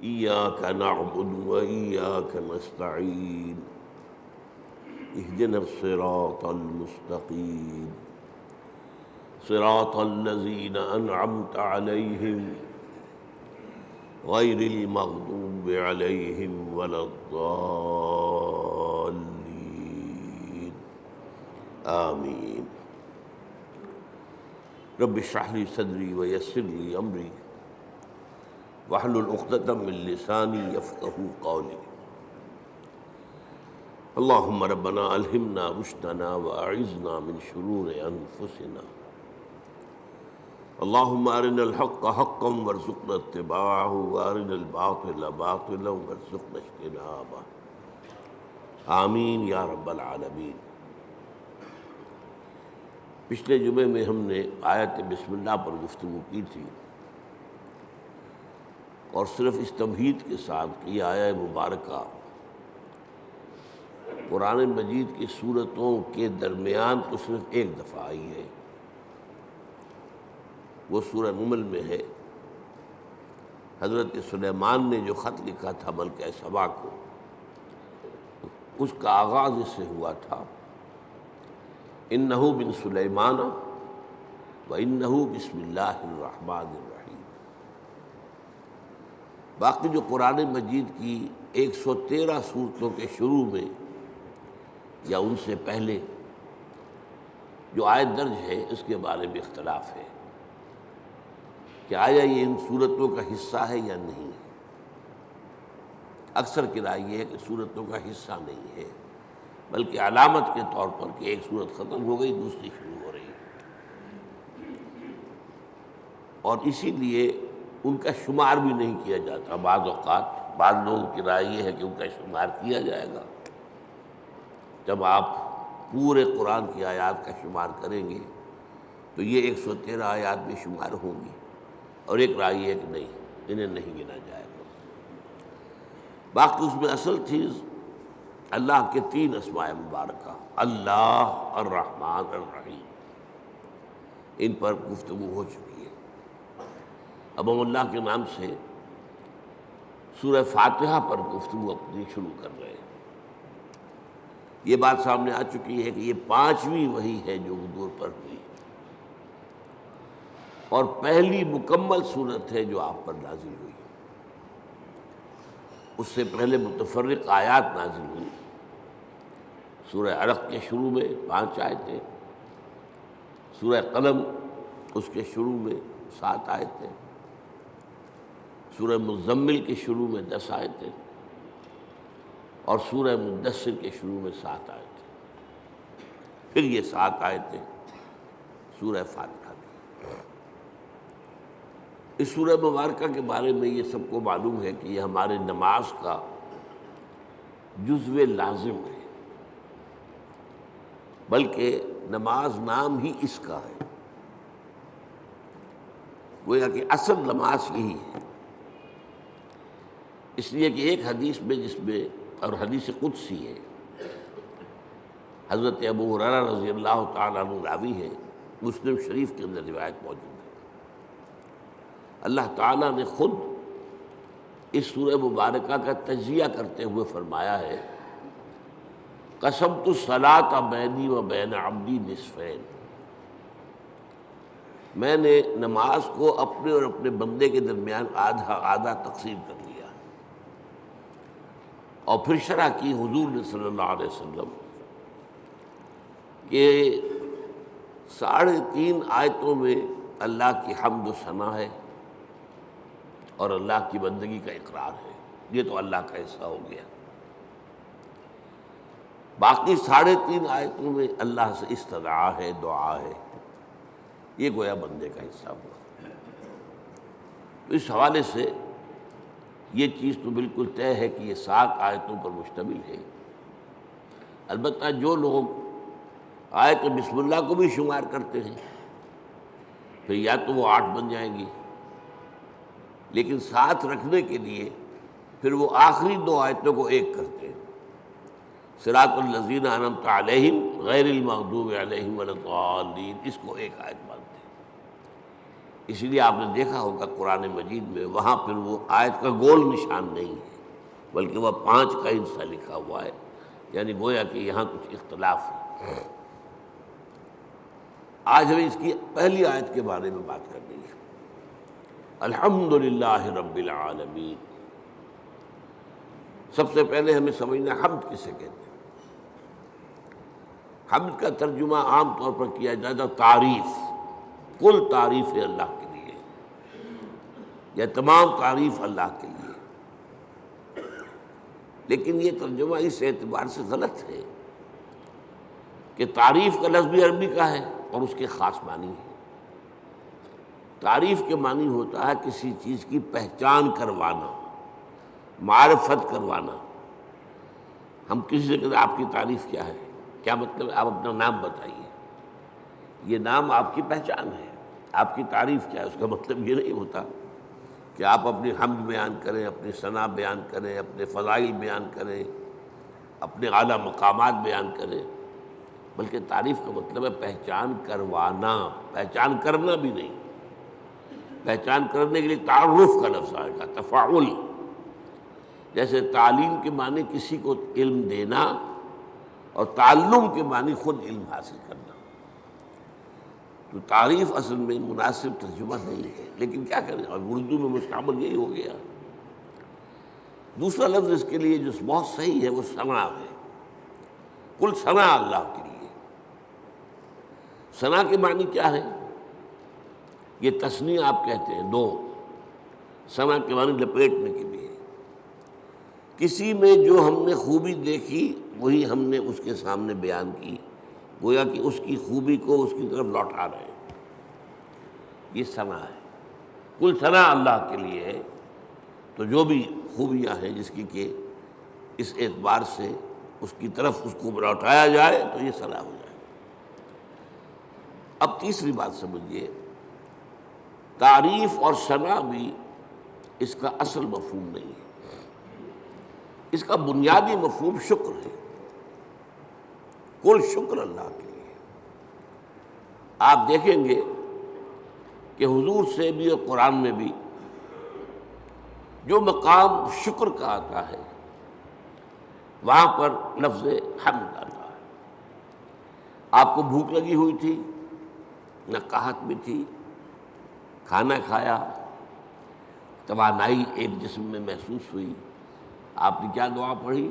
إياك نعبد وإياك نستعين اهدنا الصراط المستقيم صراط الذين أنعمت عليهم غير المغضوب عليهم ولا الضالين آمين رب اشرح لي صدري ويسر لي أمري واحلل عقدة من لساني يفقهوا قولي اللهم ربنا ألهمنا رشدنا وأعذنا من شرور أنفسنا اللهم أرنا الحق حقا وارزقنا اتباعه وأرنا الباطل باطلا وارزقنا اجتنابه آمین یا رب العالمین۔ پچھلے جمعے میں ہم نے آیت بسم اللہ پر گفتگو کی تھی اور صرف اس تمہید کے ساتھ کہ یہ آیہ مبارکہ قرآن مجید کی سورتوں کے درمیان تو صرف ایک دفعہ آئی ہے، وہ سورہ نمل میں ہے۔ حضرت سلیمان نے جو خط لکھا تھا ملکہ سبا کو، اس کا آغاز اس سے ہوا تھا اِنَّهُ مِن سُلَيْمَانَ وَإِنَّهُ بِسْمِ اللَّهِ الرَّحْمَنِ الرَّحِيمِ۔ باقی جو قرآن مجید کی 113 سورتوں کے شروع میں یا ان سے پہلے جو آیت درج ہے اس کے بارے میں اختلاف ہے کہ آیا یہ ان سورتوں کا حصہ ہے یا نہیں ہے۔ اکثر کی رائے یہ ہے کہ سورتوں کا حصہ نہیں ہے، بلکہ علامت کے طور پر کہ ایک سورت ختم ہو گئی دوسری شروع ہو رہی ہے، اور اسی لیے ان کا شمار بھی نہیں کیا جاتا۔ بعض اوقات بعض لوگوں کی رائے یہ ہے کہ ان کا شمار کیا جائے گا، جب آپ پورے قرآن کی آیات کا شمار کریں گے تو یہ 113 آیات بھی شمار ہوں گی، اور ایک رائے ہے کہ نہیں، انہیں نہیں گنا جائے گا۔ باقی اس میں اصل چیز اللہ کے 3 اسماء مبارکہ، اللہ، الرحمن، الرحیم، ان پر گفتگو ہو چکی ہے۔ اب ہم اللہ کے نام سے سورہ فاتحہ پر گفتگو اپنی شروع کر رہے ہیں۔ یہ بات سامنے آ چکی ہے کہ یہ 5ویں وحی ہے جو حضور پر ہوئی، اور پہلی مکمل صورت ہے جو آپ پر نازل ہوئی۔ اس سے پہلے متفرق آیات نازل ہوئی۔ سورہ علق کے شروع میں 5 آیتیں، سورہ قلم اس کے شروع میں 7 آیتیں، سورہ مزمل کے شروع میں 10 آیتیں، اور سورہ مدثر کے شروع میں 7 آیتیں، پھر یہ 7 آیتیں سورہ فاتحہ کی۔ اس سورہ مبارکہ کے بارے میں یہ سب کو معلوم ہے کہ یہ ہمارے نماز کا جزو لازم ہے، بلکہ نماز نام ہی اس کا ہے، گویا کہ اصل نماز یہی ہے۔ اس لیے کہ ایک حدیث میں جس میں، اور حدیث قدسی ہے، حضرت ابو ہریرہ رضی اللہ تعالیٰ عنہ راوی ہے، مسلم شریف کے اندر روایت موجود ہے، اللہ تعالیٰ نے خود اس سورہ مبارکہ کا تجزیہ کرتے ہوئے فرمایا ہے، قسمت الصلاۃ بینی و بین عبدی نصفین، میں نے نماز کو اپنے اور اپنے بندے کے درمیان آدھا آدھا تقسیم کر لیا۔ اور پھر شرح کی حضور نے صلی اللہ علیہ وسلم کہ 3.5 آیتوں میں اللہ کی حمد و ثنا ہے اور اللہ کی بندگی کا اقرار ہے، یہ تو اللہ کا حصہ ہو گیا۔ باقی 3.5 آیتوں میں اللہ سے استدعا ہے، دعا ہے، یہ گویا بندے کا حصہ ہوا۔ تو اس حوالے سے یہ چیز تو بالکل طے ہے کہ یہ 7 آیتوں پر مشتمل ہے۔ البتہ جو لوگ آیت بسم اللہ کو بھی شمار کرتے ہیں پھر یا تو وہ 8 بن جائیں گی، لیکن ساتھ رکھنے کے لیے پھر وہ آخری 2 آیتوں کو ایک کرتے ہیں، صراط الذین انعمت علیہم غیر المغضوب علیہم ولا الضالین، اس کو ایک آیت مانتے ہیں۔ اسی لیے آپ نے دیکھا ہوگا قرآن مجید میں وہاں پھر وہ آیت کا گول نشان نہیں ہے بلکہ وہ 5 کا حصہ لکھا ہوا ہے، یعنی گویا کہ یہاں کچھ اختلاف ہے۔ آج ہمیں اس کی پہلی آیت کے بارے میں بات کرنی ہے۔ الحمدللہ رب العالمین۔ سب سے پہلے ہمیں سمجھنا حمد کسے کہتے ہیں۔ حمد کا ترجمہ عام طور پر کیا جاتا ہے تعریف، کل تعریف ہے اللہ کے لیے، یا تمام تعریف اللہ کے لیے۔ لیکن یہ ترجمہ اس اعتبار سے غلط ہے کہ تعریف کا لفظ بھی عربی کا ہے اور اس کے خاص معنی ہے۔ تعریف کے معنی ہوتا ہے کسی چیز کی پہچان کروانا، معرفت کروانا۔ ہم کسی سے کہتے ہیں آپ کی تعریف کیا ہے، کیا مطلب ہے؟ آپ اپنا نام بتائیے، یہ نام آپ کی پہچان ہے۔ آپ کی تعریف کیا ہے؟ اس کا مطلب یہ نہیں ہوتا کہ آپ اپنی حمد بیان کریں، اپنی ثنا بیان کریں، اپنے فضائل بیان کریں، اپنے اعلیٰ مقامات بیان کریں، بلکہ تعریف کا مطلب ہے پہچان کروانا، پہچان کرنا بھی نہیں۔ پہچان کرنے کے لیے تعارف کا لفظ آئے گا، تفاعل۔ جیسے تعلیم کے معنی کسی کو علم دینا اور تعلم کے معنی خود علم حاصل کرنا۔ تو تعریف اصل میں مناسب ترجمہ نہیں ہے، لیکن کیا کریں، اور اردو میں مستعمل یہی ہو گیا۔ دوسرا لفظ اس کے لیے جو بہت صحیح ہے وہ ثنا ہے، کل ثنا اللہ کے لیے۔ ثنا کے معنی کیا ہے؟ یہ تثنیہ آپ کہتے ہیں 2، ثنا کے معنی لپیٹنے کے لیے۔ کسی میں جو ہم نے خوبی دیکھی وہی ہم نے اس کے سامنے بیان کی، گویا کہ اس کی خوبی کو اس کی طرف لوٹا رہے ہیں، یہ ثنا ہے۔ کل ثنا اللہ کے لیے ہے، تو جو بھی خوبیاں ہیں جس کی کہ اس اعتبار سے اس کی طرف اس کو لوٹایا جائے تو یہ ثنا ہو جائے۔ اب تیسری بات سمجھیے، تعریف اور ثنا بھی اس کا اصل مفہوم نہیں ہے۔ اس کا بنیادی مفہوم شکر ہے، کل شکر اللہ کے لیے۔ آپ دیکھیں گے کہ حضور سے بھی اور قرآن میں بھی جو مقام شکر کا آتا ہے وہاں پر لفظ حمد آتا ہے۔ آپ کو بھوک لگی ہوئی تھی، نہ قحط بھی تھی، کھانا کھایا، توانائی ایک جسم میں محسوس ہوئی، آپ نے کیا دعا پڑھی؟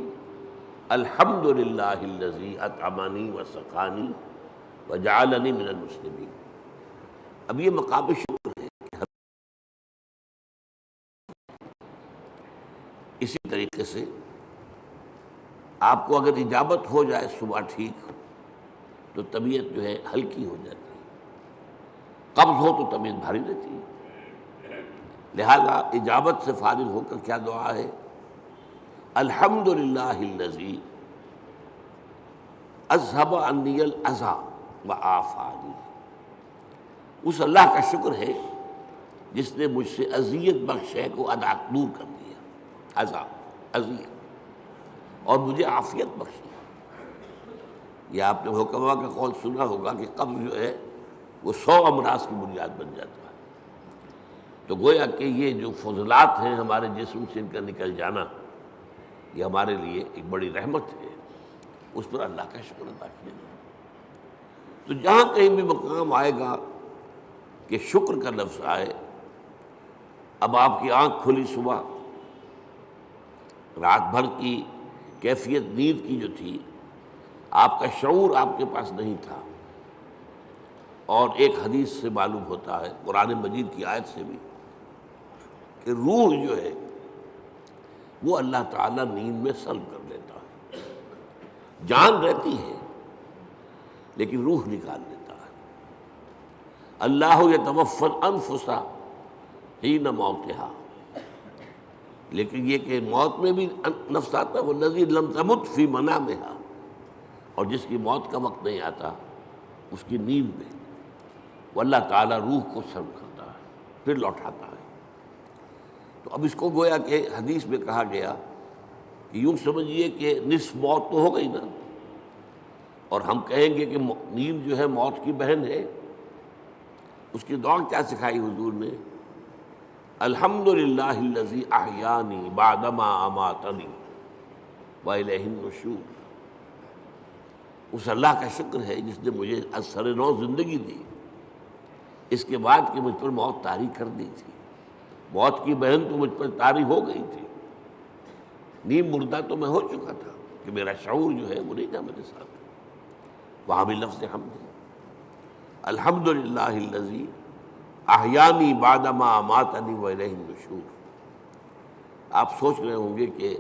الحمدللہ الذی اطعمنی وسقانی وجعلنی من المسلمین۔ اب یہ مقام شکر ہے۔ اسی طریقے سے آپ کو اگر اجابت ہو جائے صبح ٹھیک تو طبیعت جو ہے ہلکی ہو جاتی ہے، قبض ہو تو طبیعت بھاری رہتی ہے۔ لہذا اجابت سے فارغ ہو کر کیا دعا ہے؟ الحمدللہ الذی اذھب عنی الاذی وعافانی۔ اس اللہ کا شکر ہے جس نے مجھ سے اذیت بخش ہے کو دور کر دیا، اذیت، اور مجھے عافیت بخشی۔ یہ آپ نے حکماء کا قول سنا ہوگا کہ قبض جو ہے وہ 100 امراض کی بنیاد بن جاتا ہے۔ تو گویا کہ یہ جو فضلات ہیں ہمارے جسم سے ان کا نکل جانا، یہ ہمارے لیے ایک بڑی رحمت ہے، اس پر اللہ کا شکر ادا کیا جائے۔ تو جہاں کہیں بھی مقام آئے گا کہ شکر کا لفظ آئے، اب آپ کی آنکھ کھلی صبح، رات بھر کی کیفیت نیند کی جو تھی، آپ کا شعور آپ کے پاس نہیں تھا، اور ایک حدیث سے معلوم ہوتا ہے، قرآن مجید کی آیت سے بھی، کہ روح جو ہے وہ اللہ تعالیٰ نیند میں سلب کر لیتا ہے۔ جان رہتی ہے لیکن روح نکال لیتا ہے۔ اللہ یتوفی الانفس حین موتہا، لیکن یہ کہ موت میں بھی نفس آتا ہے، والذی لم تمت فی منامہا، اور جس کی موت کا وقت نہیں آتا اس کی نیند میں وہ اللہ تعالیٰ روح کو سلب کرتا ہے، پھر لوٹاتا ہے۔ تو اب اس کو گویا کہ حدیث میں کہا گیا کہ یوں سمجھیے کہ نصف موت تو ہو گئی نا، اور ہم کہیں گے کہ نیند جو ہے موت کی بہن ہے، اس کی دعا کیا سکھائی حضور نے؟ الحمدللہ الذی احیانی بعدما اماتنی والیہ النشور۔ اس اللہ کا شکر ہے جس نے مجھے از سر نو زندگی دی، اس کے بعد کہ مجھ پر موت طاری کر دی تھی۔ موت کی بہن تو مجھ پر طاری ہو گئی تھی، نیم مردہ تو میں ہو چکا تھا کہ میرا شعور جو ہے وہ نہیں تھا میرے ساتھ۔ وہاں بھی لفظ حمد ہے، الحمدللہ الذی احیانی بعدما اماتنی والیہ النشور۔ آپ سوچ رہے ہوں گے کہ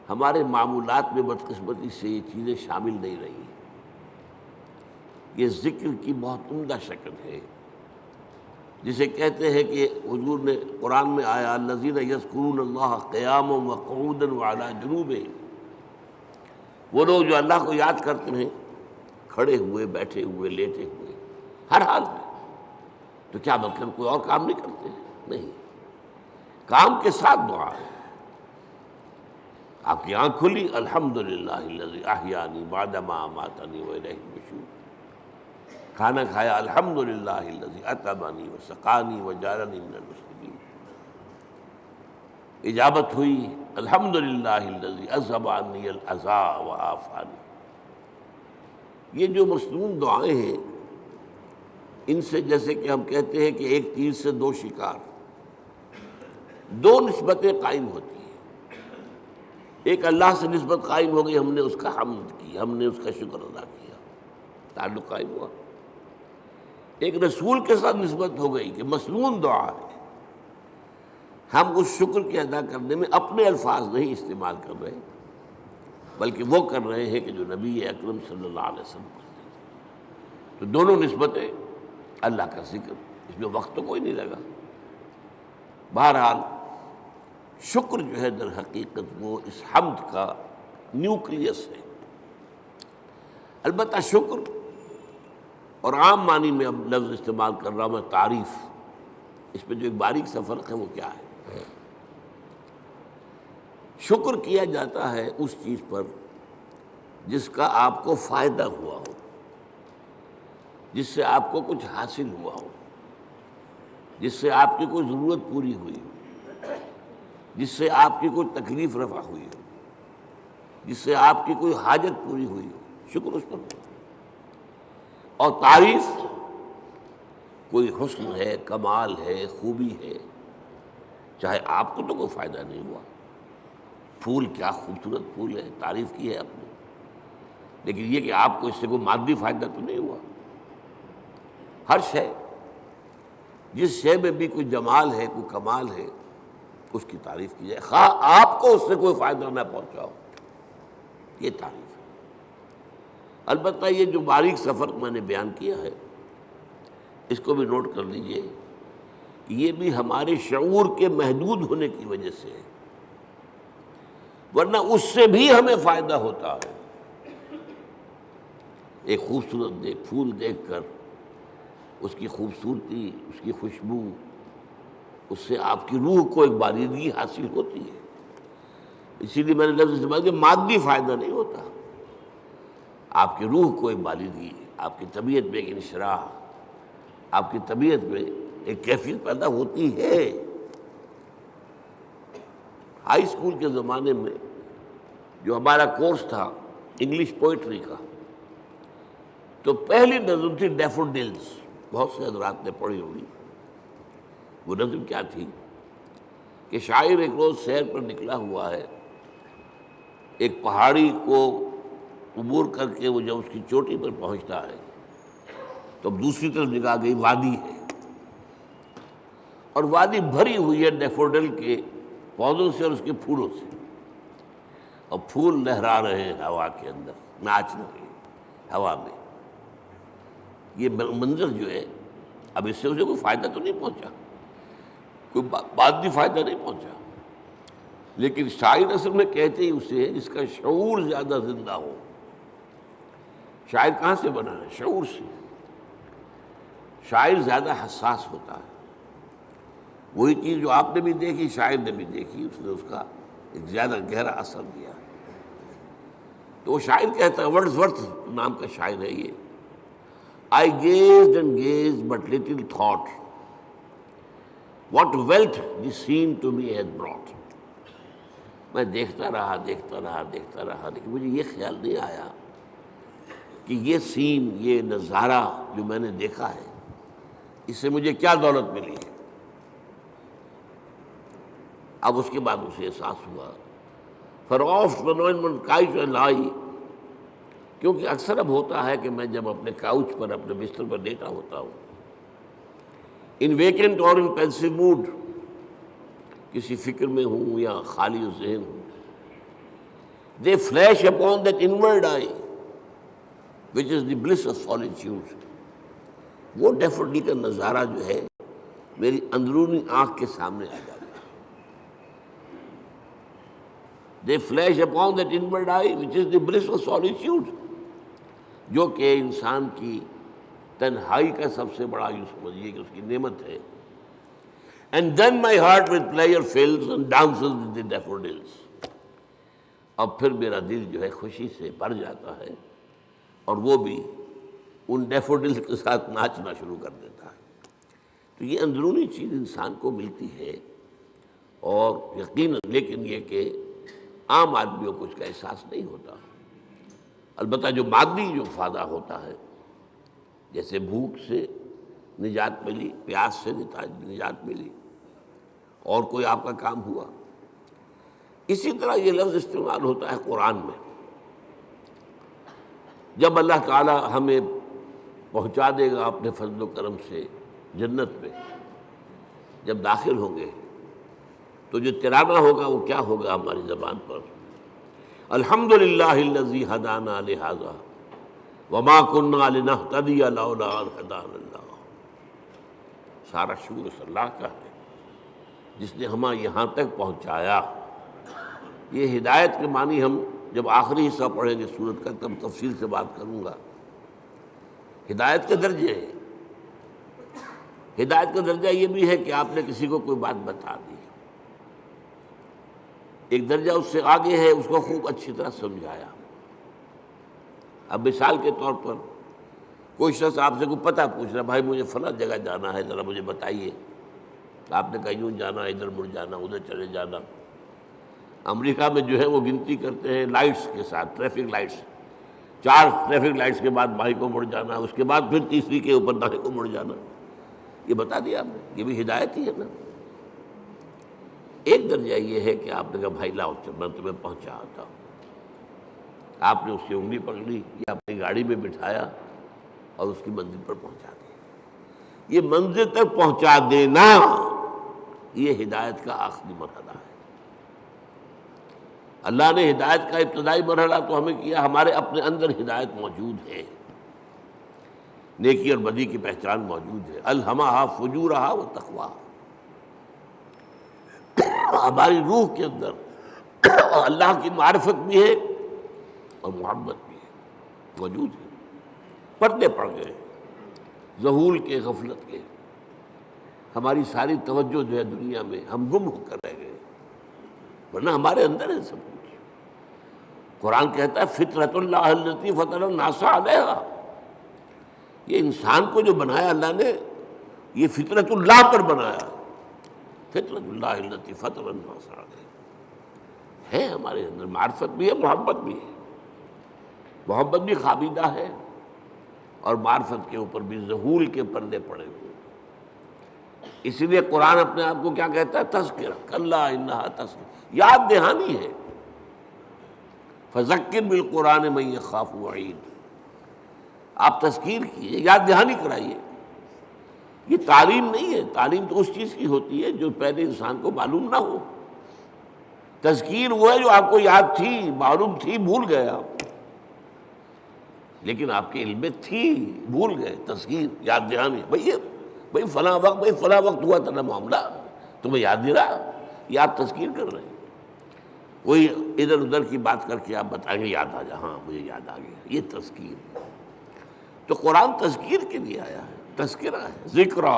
ہمارے معمولات میں بدقسمتی سے یہ چیزیں شامل نہیں رہی۔ یہ ذکر کی بہت عمدہ شکل ہے، جسے کہتے ہیں کہ حضور نے قرآن میں آیا الذین یذکرون اللہ قیاما وقعودا وعلی جنوبہم، وہ لوگ جو اللہ کو یاد کرتے ہیں کھڑے ہوئے، بیٹھے ہوئے، لیٹے ہوئے، ہر حال میں۔ تو کیا مطلب کوئی اور کام نہیں کرتے؟ نہیں، کام کے ساتھ دعا ہے۔ آپ کی آنکھ کھلی، الحمدللہ الذی احیانی بعدما اماتنی والیہ النشور۔ کھانا کھایا، الحمدللہ الذی اطعمنی وسقانی وجعلنی من المسلمین۔ اجابت ہوئی، الحمدللہ الذی اذھب عنی الاذی وعافانی۔ یہ جو مصنون دعائیں ہیں، ان سے جیسے کہ ہم کہتے ہیں کہ ایک تیر سے دو شکار، دو نسبتیں قائم ہوتی ہیں۔ ایک اللہ سے نسبت قائم ہو گئی، ہم نے اس کا حمد کی، ہم نے اس کا شکر ادا کیا، تعلق قائم ہوا۔ ایک رسول کے ساتھ نسبت ہو گئی کہ مصنون دعا ہے، ہم اس شکر کے ادا کرنے میں اپنے الفاظ نہیں استعمال کر رہے، بلکہ وہ کر رہے ہیں کہ جو نبی اکرم صلی اللہ علیہ وسلم کرتے ہیں۔ تو دونوں نسبتیں، اللہ کا ذکر، اس میں وقت تو کوئی نہیں لگا۔ بہرحال شکر جو ہے در حقیقت وہ اس حمد کا نیوکلیس ہے۔ البتہ شکر، اور عام معنی میں اب لفظ استعمال کر رہا ہوں میں تعریف، اس میں جو ایک باریک سا فرق ہے وہ کیا ہے؟ شکر کیا جاتا ہے اس چیز پر جس کا آپ کو فائدہ ہوا ہو، جس سے آپ کو کچھ حاصل ہوا ہو، جس سے آپ کی کوئی ضرورت پوری ہوئی ہو، جس سے آپ کی کوئی تکلیف رفع ہوئی ہو، جس سے آپ کی کوئی حاجت پوری ہوئی ہو، شکر اس پر ہو۔ اور تعریف کوئی حسن ہے، کمال ہے، خوبی ہے، چاہے آپ کو تو کوئی فائدہ نہیں ہوا، پھول کیا خوبصورت پھول ہے، تعریف کی ہے آپ نے، لیکن یہ کہ آپ کو اس سے کوئی مادی فائدہ تو نہیں ہوا۔ ہر شے، جس شے میں بھی کوئی جمال ہے، کوئی کمال ہے، اس کی تعریف کی جائے، خواہ آپ کو اس سے کوئی فائدہ نہ پہنچاؤ، یہ تعریف ہے۔ البتہ یہ جو باریک سا فرق میں نے بیان کیا ہے، اس کو بھی نوٹ کر لیجئے کہ یہ بھی ہمارے شعور کے محدود ہونے کی وجہ سے ہے، ورنہ اس سے بھی ہمیں فائدہ ہوتا ہے۔ ایک خوبصورت پھول دیکھ کر اس کی خوبصورتی، اس کی خوشبو، اس سے آپ کی روح کو ایک باریدگی حاصل ہوتی ہے۔ اسی لیے میں نے لفظ استعمال کیا، مادی فائدہ نہیں ہوتا، آپ کی روح کو ایک باریدگی، آپ کی طبیعت میں ایک انشراح، آپ کی طبیعت میں ایک کیفیت پیدا ہوتی ہے۔ ہائی اسکول کے زمانے میں جو ہمارا کورس تھا انگلش پوئٹری کا، تو پہلی نظم تھی ڈیفوڈلز، بہت سے حضرات نے پڑھی ہوگی۔ وہ نظم کیا تھی کہ شاعر ایک روز سیر پر نکلا ہوا ہے، ایک پہاڑی کو عبور کر کے وہ جب اس کی چوٹی پر پہنچتا ہے تو اب دوسری طرف نگاہ گئی، وادی ہے، اور وادی بھری ہوئی ہے ڈیفوڈل کے پودوں سے اور اس کے پھولوں سے، اور پھول لہرا رہے ہیں ہوا کے اندر، ناچ رہے ہیں ہوا میں۔ یہ منظر جو ہے، اب اس سے اسے کوئی فائدہ تو نہیں پہنچا، کوئی مادی فائدہ نہیں پہنچا، لیکن شاعر اصل میں کہتے ہی اسے جس کا شعور زیادہ زندہ ہو۔ شاعر کہاں سے بنا ہے؟ شعور سے۔ شاعر زیادہ حساس ہوتا ہے، وہی چیز جو آپ نے بھی دیکھی، شاعر نے بھی دیکھی، اس نے اس کا ایک زیادہ گہرا اثر دیا۔ تو وہ شاعر کہتا ہے، ورڈزورتھ نام کا شاعر ہے یہ، I gazed and gazed, but little thought what wealth the scene to me has brought. میں دیکھتا رہا دیکھتا رہا دیکھتا رہا، لیکن مجھے یہ خیال نہیں آیا کہ یہ سین، یہ نظارہ جو میں نے دیکھا ہے، اس سے مجھے کیا دولت ملی ہے۔ اب اس کے بعد اسے احساس ہوا فراف من کاؤچ لائی، کیونکہ اکثر اب ہوتا ہے کہ میں جب اپنے کاؤچ پر، اپنے بستر پر لیٹا ہوتا ہوں، ان ویکنٹ اور ان پینسو موڈ، کسی فکر میں ہوں یا خالی ذہن ہوں، they flash upon that inward eye which is the bliss of solitude, وہ ڈیفوڈل کا نظارہ جو ہے میری اندرونی آنکھ کے سامنے آ جاتا ہے۔ They flash upon that inward eye which is the bliss of solitude, جو کہ انسان کی تنہائی کا سب سے بڑا، یوں سمجھیے کہ اس کی نعمت ہے۔ And then my heart with pleasure fills and dances with the daffodils. اب پھر میرا دل جو ہے خوشی سے بھر جاتا ہے، اور وہ بھی ان ڈیفوڈلز کے ساتھ ناچنا شروع کر دیتا ہے۔ تو یہ اندرونی چیز انسان کو ملتی ہے، اور یقیناً لیکن یہ کہ عام آدمیوں کو اس کا احساس نہیں ہوتا۔ البتہ جو مادی جو فائدہ ہوتا ہے، جیسے بھوک سے نجات ملی، پیاس سے نجات ملی، اور کوئی آپ کا کام ہوا، اسی طرح یہ لفظ استعمال ہوتا ہے قرآن میں۔ جب اللہ تعالی ہمیں پہنچا دے گا اپنے فضل و کرم سے جنت میں، جب داخل ہوں گے، تو جو ترانہ ہوگا وہ کیا ہوگا ہماری زبان پر؟ الحمدللہ الذی ہدانا لہذا وما كنا لنہتدی لولا ان ہدانا اللہ۔ سارا شکر اس اللہ کا ہے جس نے ہمیں یہاں تک پہنچایا۔ یہ ہدایت کے معنی ہم جب آخری حصہ پڑھیں گے سورت کا تب تفصیل سے بات کروں گا۔ ہدایت کے درجے ہیں، ہدایت کا درجہ یہ بھی ہے کہ آپ نے کسی کو کوئی بات بتا دی، ایک درجہ اس سے آگے ہے اس کو خوب اچھی طرح سمجھایا۔ اب مثال کے طور پر کوئی شخص آپ سے کوئی پتہ پوچھ رہا، بھائی مجھے فلاں جگہ جانا ہے، ذرا مجھے بتائیے۔ آپ نے کہا یوں جانا، ادھر مڑ جانا، ادھر چلے جانا۔ امریکہ میں جو ہے وہ گنتی کرتے ہیں لائٹس کے ساتھ، ٹریفک لائٹس، 4 ٹریفک لائٹس کے بعد بائیں کو مڑ جانا، اس کے بعد پھر تیسری کے اوپر دائیں کو مڑ جانا۔ یہ بتا دیا آپ نے، یہ بھی ہدایت ہی ہے نا۔ ایک درجہ یہ ہے کہ آپ نے کہا بھائی لاؤ میں تمہیں پہنچا آتا ہوں، آپ نے اس کی انگلی پکڑی یا اپنی گاڑی میں بٹھایا اور اس کی منزل پر پہنچا دیا۔ یہ منزل تک پہنچا دینا، یہ ہدایت کا آخری مرحلہ ہے۔ اللہ نے ہدایت کا ابتدائی مرحلہ تو ہمیں کیا، ہمارے اپنے اندر ہدایت موجود ہے، نیکی اور بدی کی پہچان موجود ہے۔ الہمہا فجورہا و تقواہا، ہماری روح کے اندر اللہ کی معرفت بھی ہے اور محبت بھی ہے، موجود ہے۔ پردے پڑ گئے ذہول کے، غفلت کے، ہماری ساری توجہ جو ہے دنیا میں، ہم گم ہو کر رہ گئے، ورنہ ہمارے اندر ہے سب کچھ۔ قرآن کہتا ہے فطرت اللہ التی فطر الناس علیہا، یہ انسان کو جو بنایا اللہ نے، یہ فطرت اللہ پر بنایا، فطرت اللہ التی فطر الناس علیہا ہے۔ ہمارے اندر معرفت بھی ہے، محبت بھی ہے، محبت بھی خوابیدہ ہے، اور معرفت کے اوپر بھی ذہول کے پردے پڑے ہوئے۔ اسی لیے قرآن اپنے آپ کو کیا کہتا ہے؟ تذکرہ، کلا انہا تذکرہ، یاد دہانی ہے۔ فذکر بالقرآن من یخاف وعید، آپ تذکیر کیے، یاد دہانی کرائیے۔ یہ تعلیم نہیں ہے، تعلیم تو اس چیز کی ہوتی ہے جو پہلے انسان کو معلوم نہ ہو۔ تذکیر وہ ہے جو آپ کو یاد تھی، معلوم تھی، بھول گئے آپ، لیکن آپ کے علم میں تھی، بھول گئے۔ تذکیر، یاد دہانی، بھئی فلاں وقت، بھئی فلاں وقت ہوا تھا معاملہ، تمہیں یاد نہیں رہا، یہ آپ تذکیر کر رہے ہیں۔ کوئی ادھر ادھر کی بات کر کے آپ بتائیں گے یاد آ جا، ہاں مجھے یاد آ گیا، یہ تذکیر۔ تو قرآن تذکیر کے لیے آیا ہے، تذکرہ ہے، ذکرہ،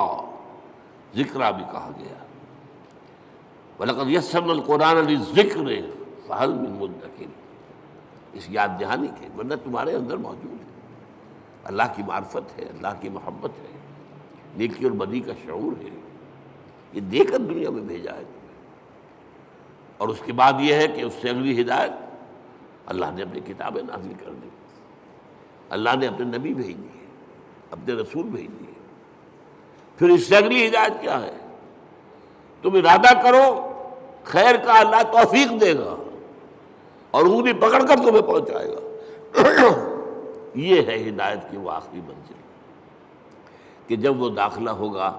ذکرہ بھی کہا گیا۔ وَلَقَدْ يَسَّرْنَا الْقُرْآنَ لِلذِّكْرِ فَهَلْ مِن مُدَّكِرٍ، اس یاد دہانی کے، ورنہ تمہارے اندر موجود ہے۔ اللہ کی معرفت ہے، اللہ کی محبت ہے، نیکی اور بدی کا شعور ہے، یہ دے کر دنیا میں بھیجا ہے تمہیں۔ اور اس کے بعد یہ ہے کہ اس سے اگلی ہدایت اللہ نے اپنی کتابیں نازل کر دی، اللہ نے اپنے نبی بھیج دیے، اپنے رسول بھیج دیے۔ پھر اس سے اگلی ہدایت کیا ہے؟ تم ارادہ کرو خیر کا، اللہ توفیق دے گا اور انگلی پکڑ کر تمہیں پہنچائے گا۔ یہ ہے ہدایت کی وہ آخری منزل کہ جب وہ داخلہ ہوگا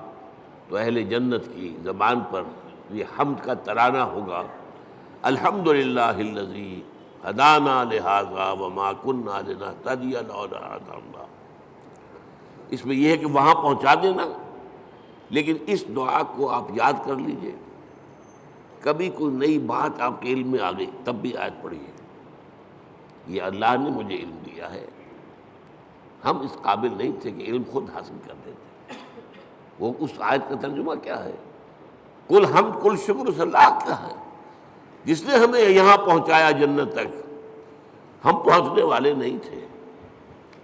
تو اہل جنت کی زبان پر یہ حمد کا ترانہ ہوگا، الحمدللہ الذی ہدانا لہذا وما کنا لنہتدی لولا ان ہدانا اللہ۔ اس میں یہ ہے کہ وہاں پہنچا دینا، لیکن اس دعا کو آپ یاد کر لیجئے، کبھی کوئی نئی بات آپ کے علم میں آ گئی تب بھی آیت پڑھیے، یہ اللہ نے مجھے علم دیا ہے، ہم اس قابل نہیں تھے کہ علم خود حاصل کر دیتے۔ وہ اس آیت کا ترجمہ کیا ہے؟ کل حمد کل شکر اس اللہ کا ہے جس نے ہمیں یہاں پہنچایا جنت تک، ہم پہنچنے والے نہیں تھے،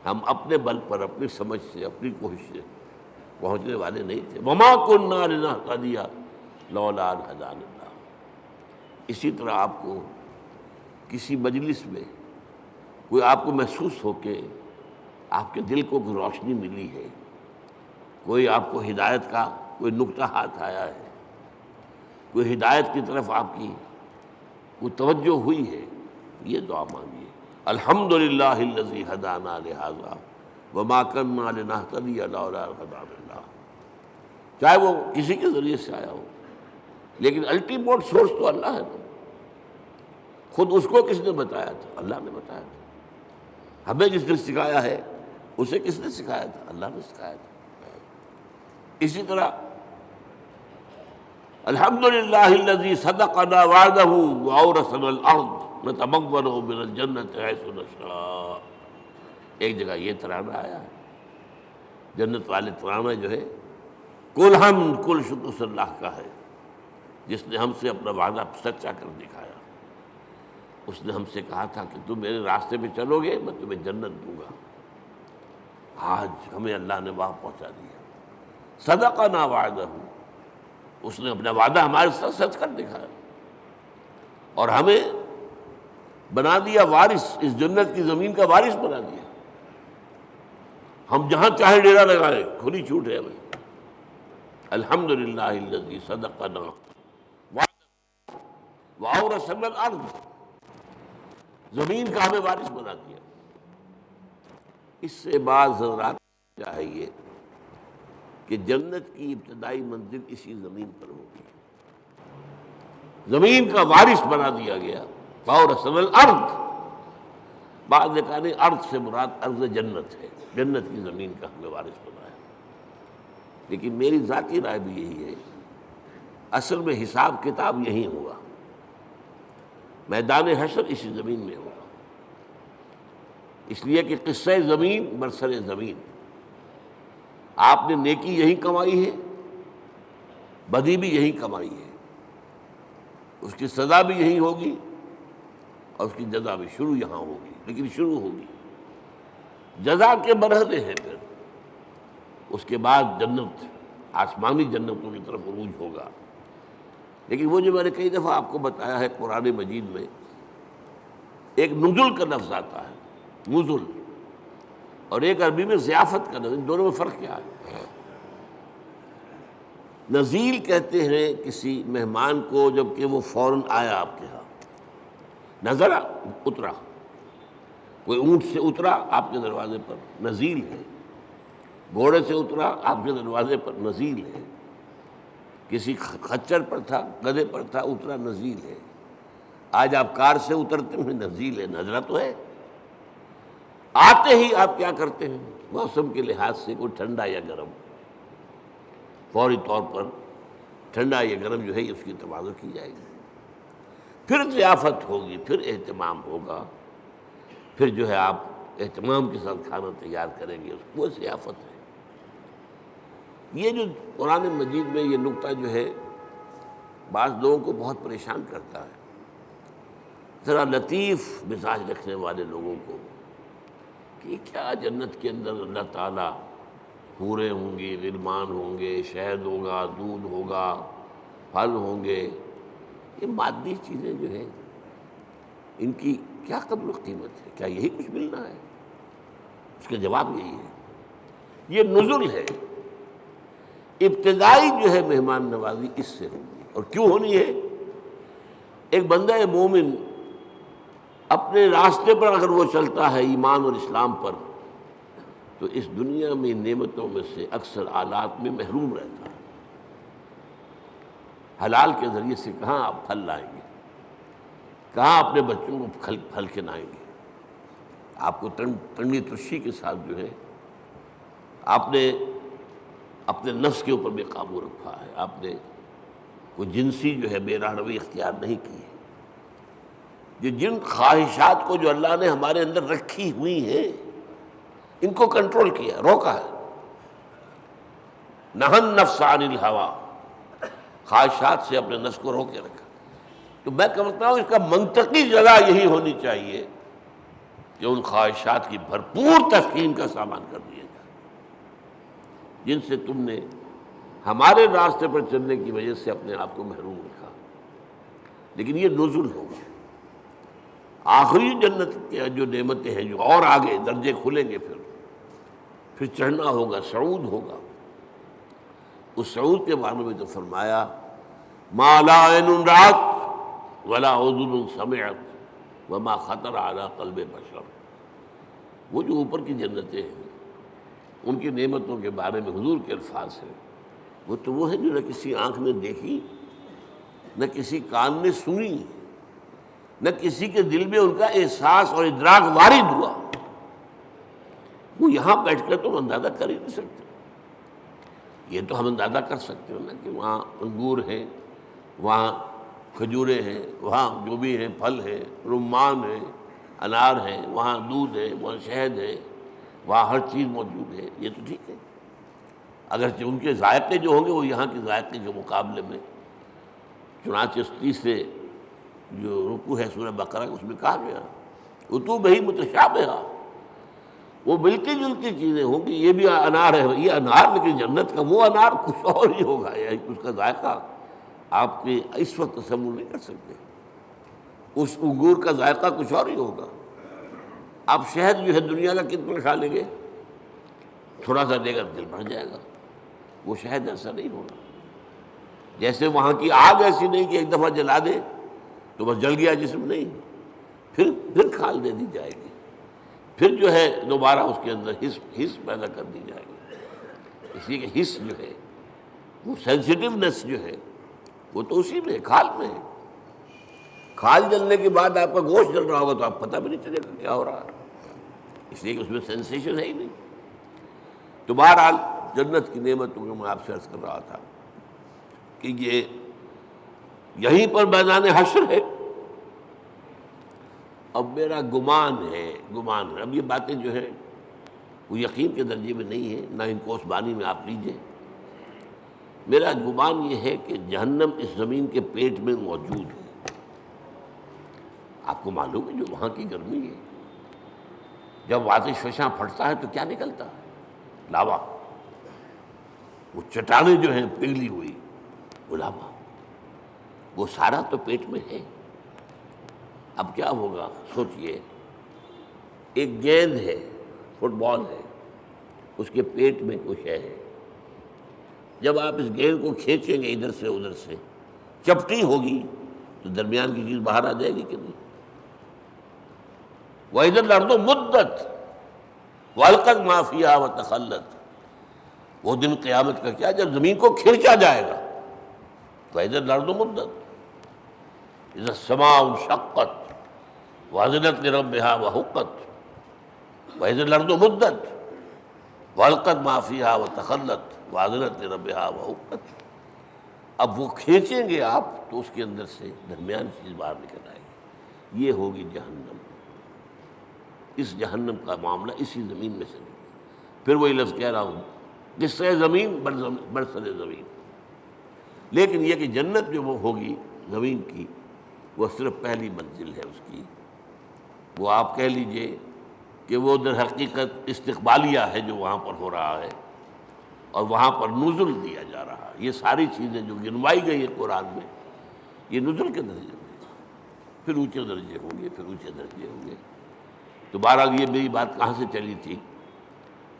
ہم اپنے بل پر، اپنی سمجھ سے، اپنی کوشش سے پہنچنے والے نہیں تھے۔ وما كنا لنهتدي لولا ان هدانا اللہ۔ اسی طرح آپ کو کسی مجلس میں کوئی آپ کو محسوس ہو کہ آپ کے دل کو کوئی روشنی ملی ہے، کوئی آپ کو ہدایت کا کوئی نقطہ ہاتھ آیا ہے، کوئی ہدایت کی طرف آپ کی کوئی توجہ ہوئی ہے، یہ دعا مانگیے، الحمدللہ الذی ہدانا لہذا وما کنا لنہتدی لولا ان ہدانا اللہ۔ چاہے وہ کسی کے ذریعے سے آیا ہو، لیکن الٹیمیٹ سورس تو اللہ ہے نا۔ خود اس کو کس نے بتایا تھا؟ اللہ نے بتایا تھا۔ ہمیں جس نے سکھایا ہے اسے کس نے سکھایا تھا؟ اللہ نے سکھایا تھا۔ اسی طرح الحمدللہ الذی صدقنا وعدہ واورثنا الارض نتبوأ من الجنۃ حیث نشاء۔ ایک جگہ یہ ترانہ آیا ہے، جنت والے ترانہ جو ہے کل حمد کل شکر اس اللہ کا ہے جس نے ہم سے اپنا وعدہ سچا کر دکھایا۔ اس نے ہم سے کہا تھا کہ تم میرے راستے پہ چلو گے میں تمہیں جنت دوں گا، آج ہمیں اللہ نے وہاں پہنچا دیا۔ صدقنا وعدہ، اس نے اپنا وعدہ ہمارے ساتھ سچ کر دکھایا اور ہمیں بنا دیا وارث، اس جنت کی زمین کا وارث بنا دیا۔ ہم جہاں چاہے ڈیرا لگائیں، کھلی چھوٹ ہے ہمیں۔ الحمدللہ الذی صدقنا وعدہ واورثنا الارض، زمین کا ہمیں وارث بنا دیا۔ اس سے بعض حضرات چاہیے کہ جنت کی ابتدائی منزل اسی زمین پر ہوگی، زمین کا وارث بنا دیا گیا۔ واورثنا الارض، بعض نے کہا نہیں، ارض سے مراد ارض جنت ہے، جنت کی زمین کا ہمیں وارث بنایا۔ لیکن میری ذاتی رائے بھی یہی ہے، اصل میں حساب کتاب یہی ہوگا، میدان حشر اسی زمین میں ہوگا، اس لیے کہ قصہ زمین برسر زمین، آپ نے نیکی یہی کمائی ہے، بدی بھی یہی کمائی ہے، اس کی سزا بھی یہی ہوگی اور اس کی جزا بھی شروع یہاں ہوگی، لیکن شروع ہوگی، جزا کے مرحلے ہیں، پھر اس کے بعد جنت، آسمانی جنتوں کی طرف عروج ہوگا۔ لیکن وہ جو میں نے کئی دفعہ آپ کو بتایا ہے، قرآن مجید میں ایک نزل کا لفظ آتا ہے، نزل، اور ایک عربی میں ضیافت کا لفظ، ان دونوں میں فرق کیا ہے؟ نزیل کہتے ہیں کسی مہمان کو جب کہ وہ فوراً آیا آپ کے ہاں، نزلہ اترا، کوئی اونٹ سے اترا آپ کے دروازے پر، نزیل ہے، گھوڑے سے اترا آپ کے دروازے پر، نزیل ہے، کسی خچر پر تھا، گدھے پر تھا، اترا، نزیل ہے۔ آج آپ کار سے اترتے ہیں، نزیل ہے، نزلہ تو ہے۔ آتے ہی آپ کیا کرتے ہیں؟ موسم کے لحاظ سے کوئی ٹھنڈا یا گرم، فوری طور پر ٹھنڈا یا گرم جو ہے اس کی تبادل کی جائے گی، پھر ضیافت ہوگی، پھر اہتمام ہوگا، پھر جو ہے آپ اہتمام کے ساتھ کھانا تیار کریں گے، وہ ضیافت ہے۔ یہ جو قرآن مجید میں یہ نقطہ جو ہے بعض لوگوں کو بہت پریشان کرتا ہے، ذرا لطیف مزاج رکھنے والے لوگوں کو کہ کیا جنت کے اندر اللہ تعالیٰ حوریں ہوں گی، غلمان ہوں گے، شہد ہوگا، دودھ ہوگا، پھل ہوں گے، یہ مادی چیزیں جو ہیں ان کی کیا قدر و قیمت ہے؟ کیا یہی کچھ ملنا ہے؟ اس کا جواب یہی ہے، یہ نزل ہے، ابتدائی جو ہے مہمان نوازی اس سے ہوگی۔ اور کیوں ہونی ہے؟ ایک بندہ مومن اپنے راستے پر اگر وہ چلتا ہے ایمان اور اسلام پر، تو اس دنیا میں نعمتوں میں سے اکثر آلات میں محروم رہتا ہے۔ حلال کے ذریعے سے کہاں آپ پھل لائیں گے، کہاں اپنے بچوں کو پھل کھلائیں گے؟ آپ کو ٹنڈی ترشی کے ساتھ جو ہے آپ نے اپنے نفس کے اوپر بھی قابو رکھا ہے، آپ نے کوئی جنسی جو ہے بے رحمی اختیار نہیں کی ہے۔ یہ جن خواہشات کو جو اللہ نے ہمارے اندر رکھی ہوئی ہیں ان کو کنٹرول کیا، روکا ہے۔ نہى النفس عن الهوى، خواہشات سے اپنے نفس کو روکے رکھا۔ تو میں کہتا ہوں اس کا منطقی جگہ یہی ہونی چاہیے کہ ان خواہشات کی بھرپور تسکین کا سامان کر دیا جائے جن سے تم نے ہمارے راستے پر چلنے کی وجہ سے اپنے آپ کو محروم رکھا۔ لیکن یہ نزل ہوگا، آخری جنت کے جو نعمتیں ہیں جو اور آگے درجے کھلیں گے، پھر چڑھنا ہوگا، صعود ہوگا۔ اس صعود کے بارے میں تو فرمایا ما لا عین رأت ولا اذن سمعت وما خطر علی قلب بشر۔ وہ جو اوپر کی جنتیں ہیں ان کی نعمتوں کے بارے میں حضور کے الفاظ ہیں، وہ تو وہ ہیں جو نہ کسی آنکھ نے دیکھی، نہ کسی کان نے سنی، نہ کسی کے دل میں ان کا احساس اور ادراک وارد ہوا۔ وہ یہاں بیٹھ کر تو ہم اندازہ کر ہی نہیں سکتے۔ یہ تو ہم اندازہ کر سکتے ہیں نا کہ وہاں انگور ہیں، وہاں کھجوریں ہیں، وہاں جو بھی ہیں پھل ہیں، رمان ہیں، انار ہیں، وہاں دودھ ہے، وہاں شہد ہے، وہاں ہر چیز موجود ہے، یہ تو ٹھیک ہے۔ اگرچہ ان کے ذائقے جو ہوں گے وہ یہاں کے ذائقے کے مقابلے میں، چنانچہ 30 سے جو رکوع ہے سورہ بقرہ اس میں کہا گیا اتوبہ متشابہہ، وہ ملتی جلتی چیزیں ہوں گی۔ یہ بھی انار ہے، یہ انار، لیکن جنت کا وہ انار کچھ اور ہی ہوگا، یعنی اس کا ذائقہ آپ کے اس وقت تصور نہیں کر سکتے۔ اس انگور کا ذائقہ کچھ اور ہی ہوگا۔ آپ شہد جو ہے دنیا کا کتنا کھا لیں گے، تھوڑا سا دے گا دل بھر جائے گا، وہ شہد ایسا نہیں ہوگا۔ جیسے وہاں کی آگ ایسی نہیں کہ ایک دفعہ جلا دے تو بس جل گیا جسم، نہیں، پھر کھال دے دی جائے گی، پھر جو ہے دوبارہ اس کے اندر حس پیدا کر دی جائے گی۔ اس لیے کہ حس جو ہے وہ سینسٹیونیس جو ہے وہ تو اسی میں، کھال میں ہے۔ کھال جلنے کے بعد آپ کا گوشت جل رہا ہوگا تو آپ پتہ بھی نہیں چلے گا کیا ہو رہا ہے، اس لیے کہ اس میں سینسیشن ہے ہی نہیں۔ تو بہرحال جنت کی نعمتوں کو میں آپ سے عرض کر رہا تھا کہ یہ یہیں پر میدان حشر ہے۔ اب میرا گمان ہے، اب یہ باتیں جو ہیں وہ یقین کے درجے میں نہیں ہے، نہ ان کو اس بانی میں آپ لیجئے۔ میرا گمان یہ ہے کہ جہنم اس زمین کے پیٹ میں موجود ہے۔ آپ کو معلوم ہے جو وہاں کی گرمی ہے، جب آتش فشاں پھٹتا ہے تو کیا نکلتا ہے؟ لاوا۔ وہ چٹانیں جو ہیں پگھلی ہوئی، وہ لاوا، وہ سارا تو پیٹ میں ہے۔ اب کیا ہوگا سوچئے، ایک گیند ہے، فٹ بال ہے، اس کے پیٹ میں کچھ ہے۔ جب آپ اس گیند کو کھینچیں گے ادھر سے ادھر سے، چپٹی ہوگی تو درمیان کی چیز باہر آ جائے گی کہ نہیں؟ وَإِذَا الْأَرْضُ مُدَّتْ وَأَلْقَتْ مَا فِيهَا وَتَخَلَّتْ۔ وہ دن قیامت کا کیا جب زمین کو کھینچا جائے گا۔ وَإِذَا الْأَرْضُ مُدَّتْ إِذَا السَّمَاءُ انشَقَّتْ وَأَذِنَتْ لِرَبِّهَا وَحُقَّتْ وَإِذَا الْأَرْضُ مُدَّتْ وَأَلْقَتْ مَا فِيهَا وَتَخَلَّتْ وَأَذِنَتْ لِرَبِّهَا وَحُقَّتْ۔ اب وہ کھینچیں گے آپ تو اس کے اندر سے درمیان چیز باہر نکل آئے گی، یہ ہوگی جہنم۔ اس جہنم کا معاملہ اسی زمین میں سے نہیں۔ پھر وہی لفظ کہہ رہا ہوں، قصہ زمین برسر زمین۔ لیکن یہ کہ جنت جو وہ ہوگی زمین کی، وہ صرف پہلی منزل ہے اس کی۔ وہ آپ کہہ لیجئے کہ وہ در حقیقت استقبالیہ ہے جو وہاں پر ہو رہا ہے، اور وہاں پر نزل دیا جا رہا ہے۔ یہ ساری چیزیں جو گنوائی گئی ہیں قرآن میں، یہ نزل کے درجے میں، پھر اونچے درجے ہوں گے، پھر اونچے درجے ہوں گے۔ تو بہرحال یہ میری بات کہاں سے چلی تھی؟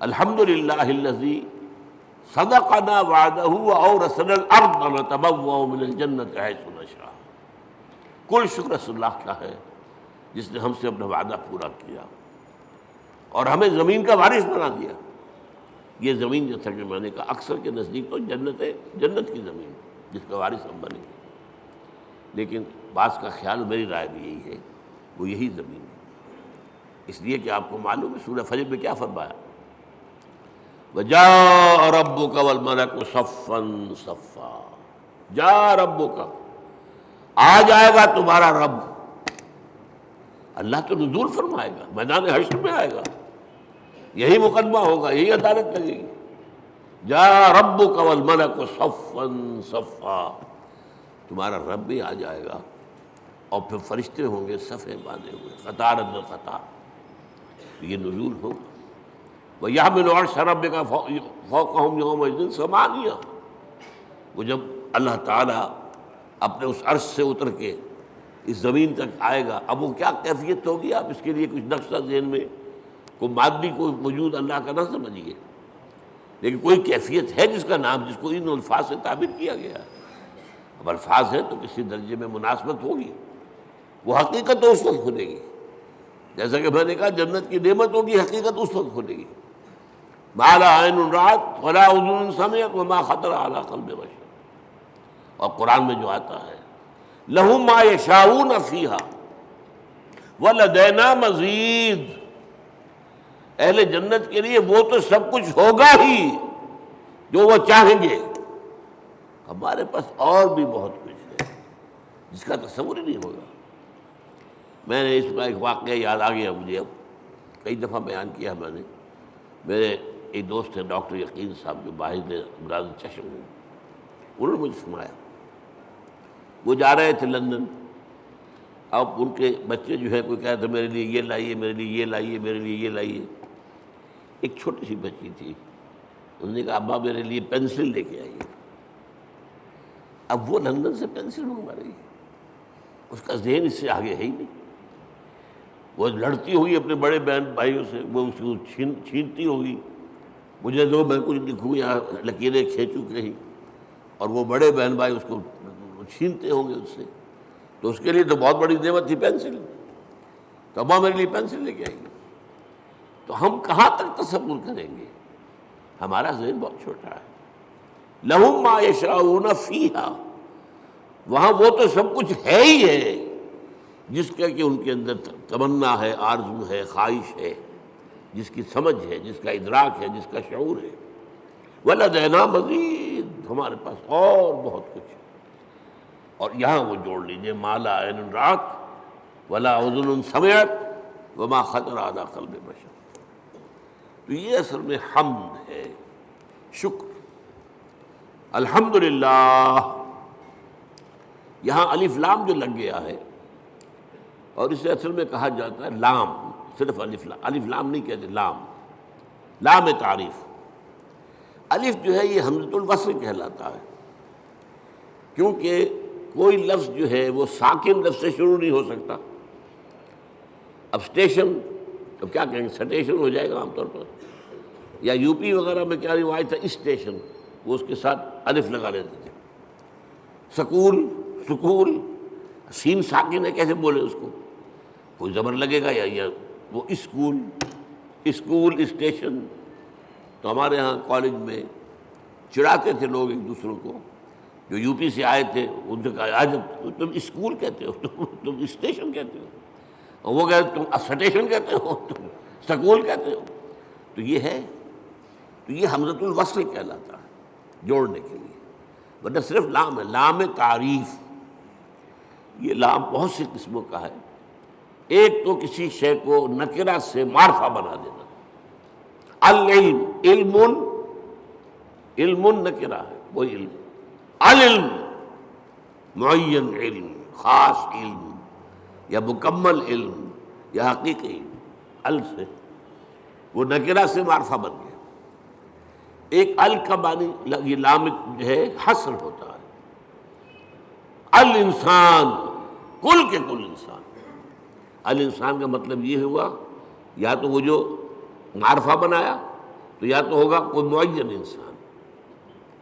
الحمدللہ الذی صدقنا وعدہ واورثنا الارض نتبوأ من الجنۃ حیث نشاء۔ کل شکر اس اللہ کا ہے جس نے ہم سے اپنا وعدہ پورا کیا اور ہمیں زمین کا وارث بنا دیا۔ یہ زمین جیسا کہ میں نے کہا اکثر کے نزدیک تو جنت ہے، جنت کی زمین جس کا وارث ہم بنے، لیکن بعض کا خیال، میری رائے بھی یہی ہے، وہ یہی زمین ہے، اس لیے کہ آپ کو معلوم ہے سورہ فجر میں کیا فرمایا؟ وَجَاءَ رَبُّكَ وَالْمَلَكُ صَفًّا صَفًّا۔ جاء ربک، آ جائے گا تمہارا رب۔ اللہ تو نزول فرمائے گا، میدان حشر میں آئے گا، یہی مقدمہ ہوگا، یہی عدالت لگے گی۔ جاء ربک والملک صفًا صفًا، تمہارا رب بھی آ جائے گا اور پھر فرشتے ہوں گے صفیں باندھے ہوئے، قطار اندر قطار، یہ نزول ہوگا۔ وَيَحْمِلُ عَرْشَ رَبِّكَ فَوْقَهُمْ يَوْمَئِذٍ ثَمَانِيَةٌ۔ وہ جب اللہ تعالیٰ اپنے اس عرش سے اتر کے اس زمین تک آئے گا، اب وہ کیا کیفیت ہوگی، آپ اس کے لیے کچھ نقشہ ذہن میں، کوئی مادی کوئی وجود اللہ کا نہ سمجھیے، لیکن کوئی کیفیت ہے جس کا نام، جس کو ان الفاظ سے تعبیر کیا گیا ہے۔ اب الفاظ ہیں تو کسی درجے میں مناسبت ہوگی، وہ حقیقت تو اس وقت کھلے گی، جیسا کہ میں نے کہا جنت کی نعمت ہوگی، حقیقت اس وقت کھلے گی۔ ما لا عین رأت ولا اذن سمعت وما خطر علی قلب بشر۔ اور قرآن میں جو آتا ہے لہم ما یشاؤون فیہا ولدینا مزید، اہل جنت کے لیے وہ تو سب کچھ ہوگا ہی جو وہ چاہیں گے، ہمارے پاس اور بھی بہت کچھ ہے جس کا تصور ہی نہیں ہوگا۔ میں نے اس کا ایک واقعہ یاد آ گیا مجھے، اب کئی دفعہ بیان کیا میں نے۔ میرے ایک دوست ہیں ڈاکٹر یقین صاحب جو باہر امراض چشم ہیں، انہوں نے مجھے سنایا، وہ جا رہے تھے لندن، اب ان کے بچے جو ہے کوئی کہہ رہا تھا میرے لیے یہ لائیے، میرے لیے یہ لائیے، میرے لیے یہ لائیے۔ ایک چھوٹی سی بچی تھی، انہوں نے کہا ابا میرے لیے پینسل لے کے آئیے۔ اب وہ لندن سے پینسل منگوا رہی ہے، اس کا ذہن اس سے آگے ہے ہی نہیں، وہ لڑتی ہوئی اپنے بڑے بہن بھائیوں سے، وہ اس کو چھینتی ہوگی، مجھے دو میں کچھ لکھوں یا لکیریں کھینچوں کہیں، اور وہ بڑے بہن بھائی اس کو چھینتے ہوں گے اس سے، تو اس کے لیے تو بہت بڑی نعمت تھی پینسل، تو ابا میرے لیے پینسل لے کے آئیں گے۔ تو ہم کہاں تک تصور کریں گے؟ ہمارا ذہن بہت چھوٹا ہے۔ لہم ما یشاؤون فیہا، وہاں وہ تو سب کچھ ہے ہی ہے جس کا کہ ان کے اندر تمنا ہے، آرزو ہے، خواہش ہے، جس کی سمجھ ہے، جس کا ادراک ہے، جس کا شعور ہے۔ وَلَدَيْنَا مَزِيدٌ، ہمارے پاس اور بہت کچھ ہے۔ اور یہاں وہ جوڑ لیجئے ما لا عین رأت ولا اذن سمعت وما خطر علی قلب بشر۔ تو یہ اصل میں حمد ہے، شکر۔ الحمدللہ، یہاں الف لام جو لگ گیا ہے، اور اسے اصل میں کہا جاتا ہے لام، صرف الف لام نہیں کہتے، لام تعریف۔ الف جو ہے یہ حمزۃ الوصل کہلاتا ہے، کیونکہ کوئی لفظ جو ہے وہ ساکن لفظ سے شروع نہیں ہو سکتا۔ اب اسٹیشن، اب کیا کہیں گے، سٹیشن ہو جائے گا عام طور پر، یا یو پی وغیرہ میں کیا روایت ہے، اسٹیشن، وہ اس کے ساتھ الف لگا لیتے تھے۔ سکول، سین ساکن ہے، کیسے بولے اس کو، کوئی زبر لگے گا یا وہ اسکول اسٹیشن۔ تو ہمارے ہاں کالج میں چڑھاتے تھے لوگ ایک دوسروں کو، جو یو پی سے آئے تھے، ان سے کہا آج تم اسکول کہتے ہو، تم اسٹیشن کہتے ہو، اور وہ کہتے تم سٹیشن کہتے ہو، تم سکول کہتے ہو۔ تو یہ ہے، تو یہ حمزۃ الوصل کہلاتا ہے، جوڑنے کے لیے، ورنہ صرف لام ہے، لام تعریف۔ یہ لام بہت سی قسموں کا ہے۔ ایک تو کسی شے کو نکرہ سے معرفہ بنا دینا، العلم، علم نکرہ ہے، وہی علم، العلم معین علم، خاص علم، یا مکمل علم، یا حقیقی علم، ال سے وہ نکرہ سے معرفہ بن گیا۔ ایک ال کا معنی یہ لام جو ہے حصر ہوتا ہے، الانسان کل کے کل انسان۔ الانسان کا مطلب یہ ہوا یا تو وہ جو معرفہ بنایا تو یا تو ہوگا کوئی معین انسان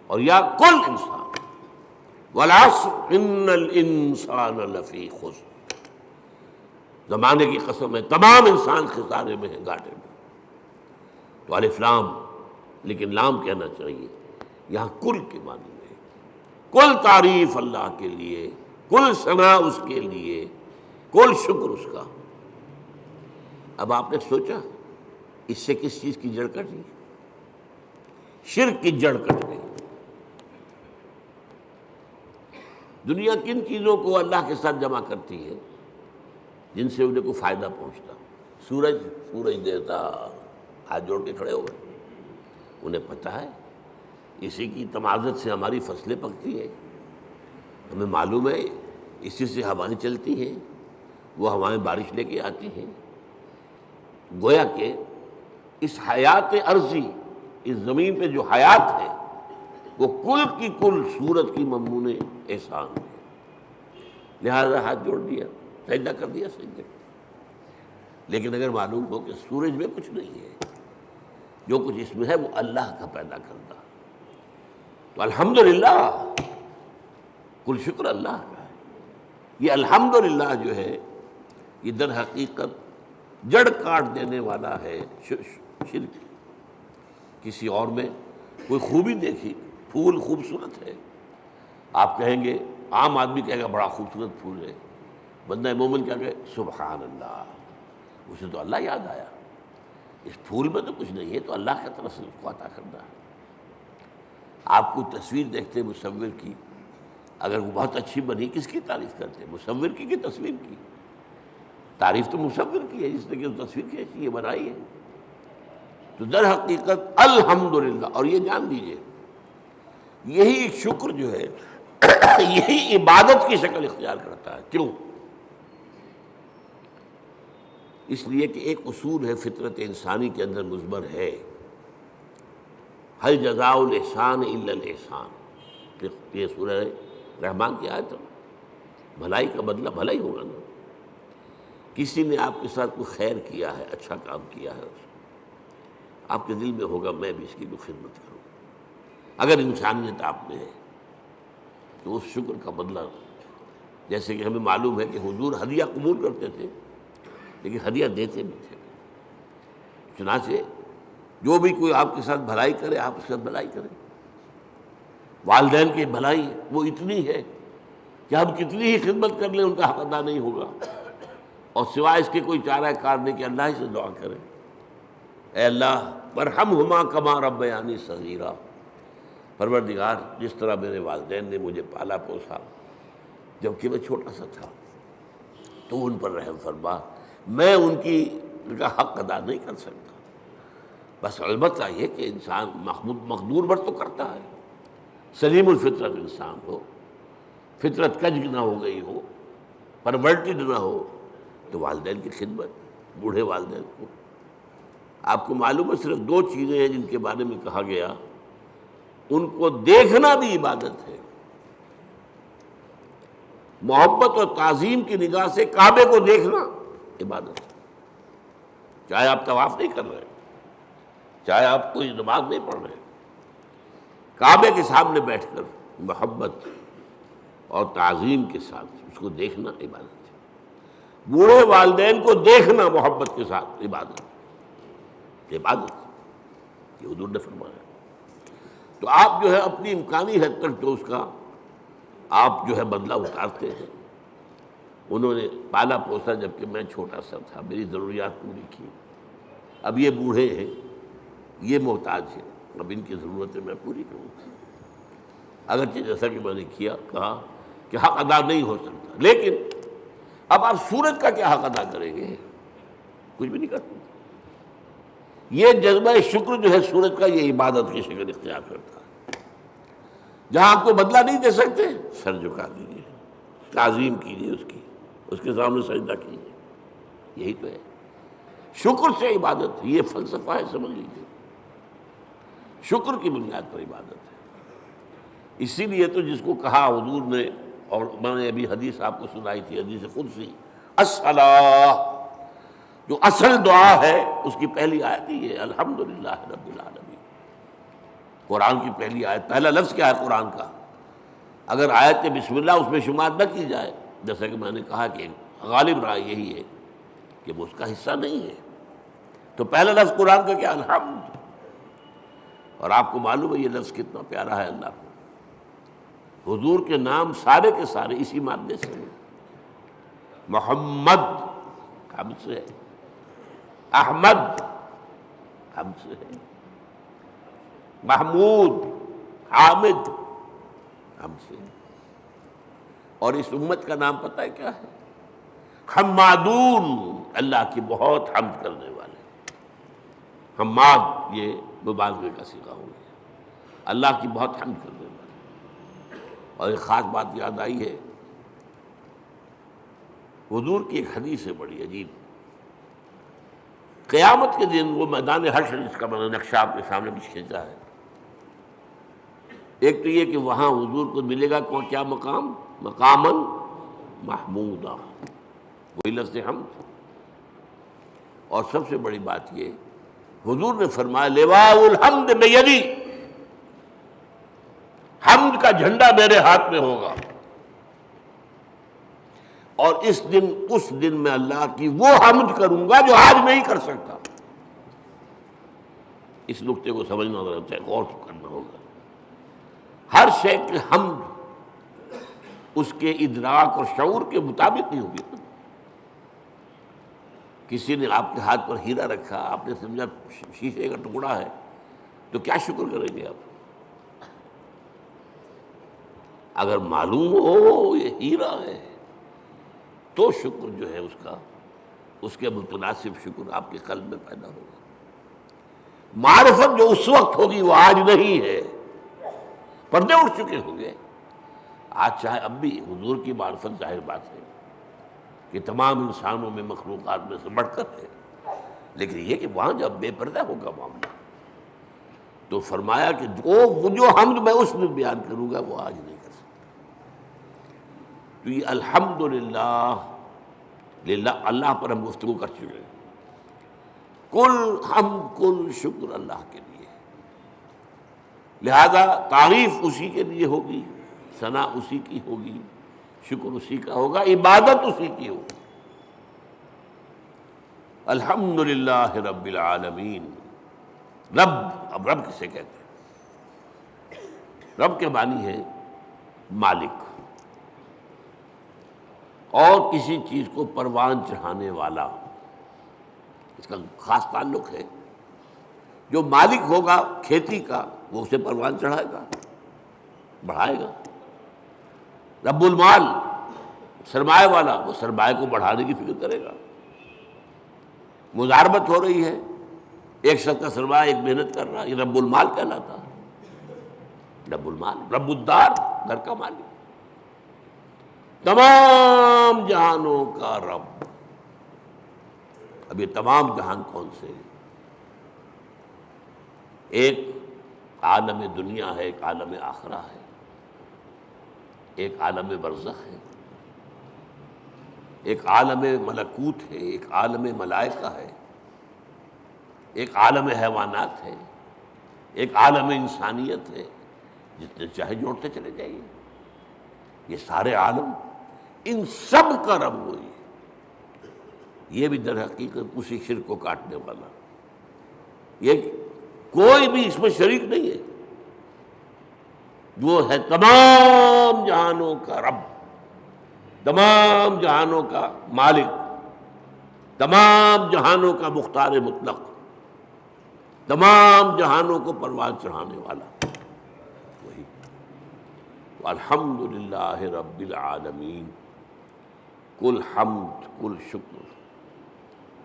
اور یا کل انسان۔ والعصر ان الانسان لفی خسر، زمانے کی قسم ہے تمام انسان خسارے میں ہیں، گھاٹے میں۔ تو الف لام، لیکن لام کہنا چاہیے یہاں کل کے معنی میں، کل تعریف اللہ کے لیے، کل ثنا اس کے لیے، کل شکر اس کا۔ اب آپ نے سوچا اس سے کس چیز کی جڑ کٹی؟ شرک کی جڑ کٹ گئی۔ دنیا کن چیزوں کو اللہ کے ساتھ جمع کرتی ہے جن سے انہیں کوئی فائدہ پہنچتا؟ سورج دیوتا ہاتھ جوڑ کے کھڑے ہو گئے، انہیں پتہ ہے اسی کی تمازت سے ہماری فصلیں پکتی ہیں، ہمیں معلوم ہے اسی سے ہوائیں چلتی ہیں، وہ ہوائیں بارش لے کے آتی ہیں۔ گویا کہ اس حیات عرضی، اس زمین پہ جو حیات ہے وہ کل کی کل صورت کی مضمون احسان ہے، لہذا ہاتھ جوڑ دیا، سجدہ کر دیا سجدے۔ لیکن اگر معلوم ہو کہ سورج میں کچھ نہیں ہے، جو کچھ اس میں ہے وہ اللہ کا پیدا کرتا، تو الحمدللہ، کل شکر اللہ کا ہے۔ یہ الحمدللہ جو ہے یہ در حقیقت جڑ کاٹ دینے والا ہے شرک۔ کسی اور میں کوئی خوبی دیکھی، پھول خوبصورت ہے، آپ کہیں گے، عام آدمی کہے گا بڑا خوبصورت پھول ہے، بندہ مومن کیا کہے سبحان اللہ، اسے تو اللہ یاد آیا، اس پھول میں تو کچھ نہیں ہے، تو اللہ کی طرف سے اس کو عطا کرنا ہے۔ آپ کو تصویر دیکھتے مصور کی، اگر وہ بہت اچھی بنی کس کی تعریف کرتے؟ مصور کی تصویر کی؟ تعریف تو مصور کی ہے جس نے کہ تصویر کھینچی ہے، بنائی ہے۔ تو در حقیقت الحمدللہ، اور یہ جان لیجئے یہی شکر جو ہے یہی عبادت کی شکل اختیار کرتا ہے۔ کیوں؟ اس لیے کہ ایک اصول ہے فطرت انسانی کے اندر مضمر ہے، هل جزاء الاحسان الا الاحسان۔ یہ سورہ رحمان کی آیت ہے، بھلائی کا بدلہ بھلا ہی ہوگا نا۔ کسی نے آپ کے ساتھ کوئی خیر کیا ہے، اچھا کام کیا ہے، آپ کے دل میں ہوگا میں بھی اس کی کوئی خدمت کروں۔ اگر انسانیت آپ میں ہے تو اس شکر کا بدلہ، جیسے کہ ہمیں معلوم ہے کہ حضور ہدیہ قبول کرتے تھے لیکن ہدیہ دیتے بھی تھے۔ چنانچہ جو بھی کوئی آپ کے ساتھ بھلائی کرے آپ اس کے ساتھ بھلائی کریں۔ والدین کی بھلائی وہ اتنی ہے کہ ہم کتنی ہی خدمت کر لیں ان کا حق ادا نہیں ہوگا، اور سوائے اس کے کوئی چارہ کار نہیں کہ اللہ ہی سے دعا کریں، اے اللہ ورحمہما کما ربیانی صغیرا، پروردگار جس طرح میرے والدین نے مجھے پالا پوسا جبکہ میں چھوٹا سا تھا، تو ان پر رحم فرما، میں ان کا حق ادا نہیں کر سکتا۔ بس البتہ یہ کہ انسان مقدور بر تو کرتا ہے، سلیم الفطرت انسان ہو، فطرت کج نہ ہو گئی ہو، پرورٹڈ نہ ہو، تو والدین کی خدمت، بوڑھے والدین کو۔ آپ کو معلوم ہے صرف دو چیزیں ہیں جن کے بارے میں کہا گیا ان کو دیکھنا بھی عبادت ہے۔ محبت اور تعظیم کی نگاہ سے کعبے کو دیکھنا عبادت ہے، چاہے آپ طواف نہیں کر رہے، چاہے آپ کوئی نماز نہیں پڑھ رہے، کعبے کے سامنے بیٹھ کر محبت اور تعظیم کے ساتھ اس کو دیکھنا عبادت ہے۔ بوڑھے والدین کو دیکھنا محبت کے ساتھ عبادت، یہ حضور نے فرمایا۔ تو آپ جو ہے اپنی امکانی حد تک تو اس کا آپ جو ہے بدلہ اتارتے ہیں۔ انہوں نے پالا پوسا جبکہ میں چھوٹا سا تھا، میری ضروریات پوری کی، اب یہ بوڑھے ہیں، یہ محتاج ہیں، اب ان کی ضرورتیں میں پوری کروں گا۔ اگرچہ جیسا کہ میں نے کہا کہ حق ادا نہیں ہو سکتا، لیکن اب آپ سورج کا کیا حق ادا کریں گے؟ کچھ بھی نہیں کر سکتے۔ یہ جذبہ شکر جو ہے سورج کا، یہ عبادت کی شکل اختیار کرتا ہے۔ جہاں آپ کو بدلہ نہیں دے سکتے، سر جھکا دیجیے، تعظیم کیجیے، اس کے سامنے سجدہ کیجیے، یہی تو ہے۔ شکر سے عبادت ہے، یہ فلسفہ ہے، سمجھ لیجیے، شکر کی بنیاد پر عبادت ہے۔ اسی لیے تو جس کو کہا حضور نے، اور میں نے ابھی حدیث آپ کو سنائی تھی، حدیث قدسی، الصلاۃ، جو اصل دعا ہے اس کی پہلی آیت ہی ہے الحمدللہ رب العالمین۔ قرآن کی پہلی آیت، پہلا لفظ کیا ہے قرآن کا؟ اگر آیت بسم اللہ اس میں شمار نہ کی جائے، جیسا کہ میں نے کہا کہ غالب رائے یہی ہے کہ وہ اس کا حصہ نہیں ہے، تو پہلا لفظ قرآن کا کیا؟ الحمد۔ اور آپ کو معلوم ہے یہ لفظ کتنا پیارا ہے اللہ کو۔ حضور کے نام سارے کے سارے اسی مادے سے ہیں۔ محمد حمد سے ہے، احمد حمد سے ہے، محمود حامد حمد سے ہے۔ اور اس امت کا نام پتہ ہے کیا ہے؟ حمادون، اللہ کی بہت حمد کرنے والے۔ حماد یہ مبالغے کا صیغہ ہو گیا، اللہ کی بہت حمد کرنے والے۔ اور ایک خاص بات یاد آئی ہے، حضور کی ایک حدیث ہے بڑی عجیب۔ قیامت کے دن وہ میدان حشر، جس کا میں نے نقشہ آپ کے سامنے بھی کھینچا ہے، ایک تو یہ کہ وہاں حضور کو ملے گا کیا مقام؟ مقاماً محمودا، وہی لفظ حمد۔ اور سب سے بڑی بات یہ، حضور نے فرمایا لواء الحمد بیدی، حمد کا جھنڈا میرے ہاتھ میں ہوگا، اور اس دن میں اللہ کی وہ حمد کروں گا جو آج نہیں کر سکتا۔ اس نقطے کو سمجھنا ضرورت ہے، غور کرنا ہوگا۔ ہر شے کی حمد اس کے ادراک اور شعور کے مطابق نہیں ہوگی۔ کسی نے آپ کے ہاتھ پر ہیرا رکھا، آپ نے سمجھا شیشے کا ٹکڑا ہے، تو کیا شکر کریں گے آپ؟ اگر معلوم ہو یہ ہیرا ہے تو شکر جو ہے اس کے متناسب شکر آپ کے قلب میں پیدا ہوگا۔ معرفت جو اس وقت ہوگی وہ آج نہیں ہے، پردے اٹھ چکے ہوں گے۔ آج چاہے اب بھی حضور کی معرفت ظاہر بات ہے کہ تمام انسانوں میں، مخلوقات میں سے بڑھ کر ہے، لیکن یہ کہ وہاں جب بے پردہ ہوگا معاملہ، تو فرمایا کہ وہ جو حمد میں اس میں بیان کروں گا وہ آج نہیں کر سکتا۔ تو یہ الحمدللہ، اللہ پر ہم گفتگو کر چکے ہیں۔ کل حمد کل شکر اللہ کے لیے، لہذا تعریف اسی کے لیے ہوگی، ثنا اسی کی ہوگی، شکر اسی کا ہوگا، عبادت اسی کی ہوگی۔ الحمدللہ رب العالمین۔ رب، اب رب کسے کہتے ہیں؟ رب کے معنی ہے مالک، اور کسی چیز کو پروان چڑھانے والا، اس کا خاص تعلق ہے۔ جو مالک ہوگا کھیتی کا وہ اسے پروان چڑھائے گا، بڑھائے گا۔ رب المال، سرمایہ والا، وہ سرمایہ کو بڑھانے کی فکر کرے گا۔ مضاربت ہو رہی ہے، ایک شخص کا سرمایہ ایک محنت کر رہا ہے، یہ رب المال کہلاتا ہے۔ رب المال، رب الدار، گھر کا مالک، تمام جہانوں کا رب۔ اب یہ تمام جہان کون سے ہیں؟ ایک عالم دنیا ہے، ایک عالم آخرہ ہے، ایک عالم برزخ ہے، ایک عالم ملکوت ہے، ایک عالم ملائکہ ہے، ایک عالم حیوانات ہے، ایک عالم انسانیت ہے۔ جتنے چاہے جوڑتے چلے جائیے، یہ سارے عالم، ان سب کا رب وہی ہے۔ یہ بھی در حقیقت اسی شرک کو کاٹنے والا، یہ کوئی بھی اس میں شریک نہیں ہے، وہ ہے تمام جہانوں کا رب، تمام جہانوں کا مالک، تمام جہانوں کا مختار مطلق، تمام جہانوں کو پروان چڑھانے والا وہی۔ الحمدللہ رب العالمین، کل حمد کل شکر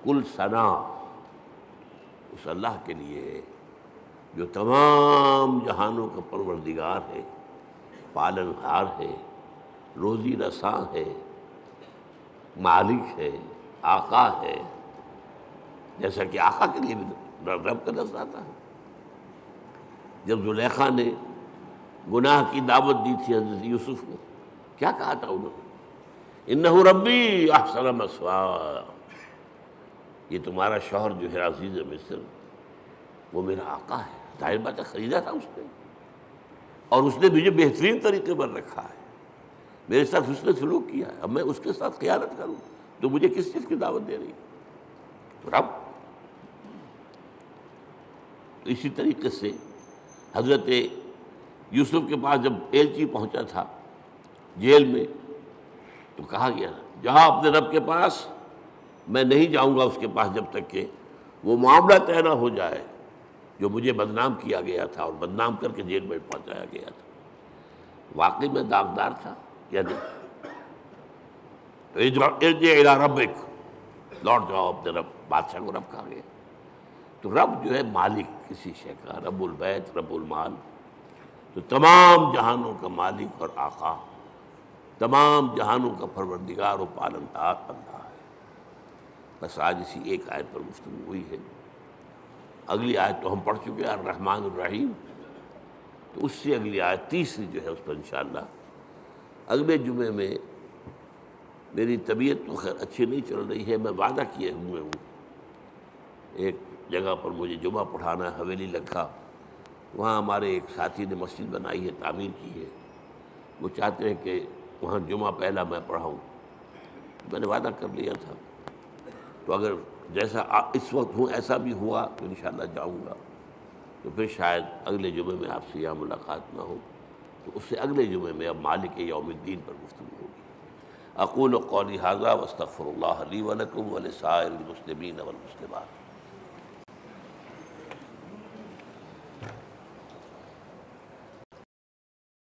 کل ثنا اس اللہ کے لیے ہے جو تمام جہانوں کا پروردگار ہے، پالنہار ہے، روزی رساں ہے، مالک ہے، آقا ہے، جیسا کہ آقا کے لیے بھی رب کا لفظ آتا ہے۔ جب زلیخا نے گناہ کی دعوت دی تھی حضرت یوسف کو، کیا کہا تھا انہوں نے؟ انہ ربی احسن مثوایا، یہ تمہارا شوہر جو ہے عزیز مصر وہ میرا آقا ہے، ظاہر بات ہے خریدا تھا اس نے، اور اس نے مجھے بہترین طریقے پر رکھا ہے، میرے ساتھ اس نے سلوک کیا ہے، اب میں اس کے ساتھ خیانت کروں تو مجھے کس چیز کی دعوت دے رہی ہے؟ تو رب۔ تو اسی طریقے سے حضرت یوسف کے پاس جب ایلچی پہنچا تھا جیل میں، تو کہا گیا جہاں اپنے رب کے پاس، میں نہیں جاؤں گا اس کے پاس جب تک کہ وہ معاملہ طے نہ ہو جائے جو مجھے بدنام کیا گیا تھا اور بدنام کر کے جیل میں پہنچایا گیا تھا۔ واقعی میں داغدار تھا یا نہیں؟ ارجع الی ربک، لوٹ جاؤ اپنے رب، بادشاہ کو رب کہا گیا۔ تو رب جو ہے مالک کسی شے کا، رب البیت رب المال، تو تمام جہانوں کا مالک اور آقا، تمام جہانوں کا پروردگار و پالنہار اللہ ہے۔ بس آج اسی ایک آیت پر گفتگو ہوئی ہے، اگلی آیت تو ہم پڑھ چکے ہیں الرحمن الرحیم، تو اس سے اگلی آیت تیسری جو ہے اس پر انشاءاللہ اگلے جمعے میں، میری طبیعت تو خیر اچھی نہیں چل رہی ہے، میں وعدہ کیے ہوئے ہوں ایک جگہ پر مجھے جمعہ پڑھانا ہے، حویلی لکھا، وہاں ہمارے ایک ساتھی نے مسجد بنائی ہے، تعمیر کی ہے، وہ چاہتے ہیں کہ وہاں جمعہ پہلا میں پڑھاؤں، میں نے وعدہ کر لیا تھا، تو اگر جیسا اس وقت ہوں ایسا بھی ہوا تو انشاءاللہ جاؤں گا، تو پھر شاید اگلے جمعے میں آپ سے یہاں ملاقات نہ ہو، تو اس سے اگلے جمعے میں اب مالک یوم الدین پر گفتگو ہوگی۔ اقول قولی ھذا واستغفر اللہ لی ولکم ولسائر المسلمین والمسلمات۔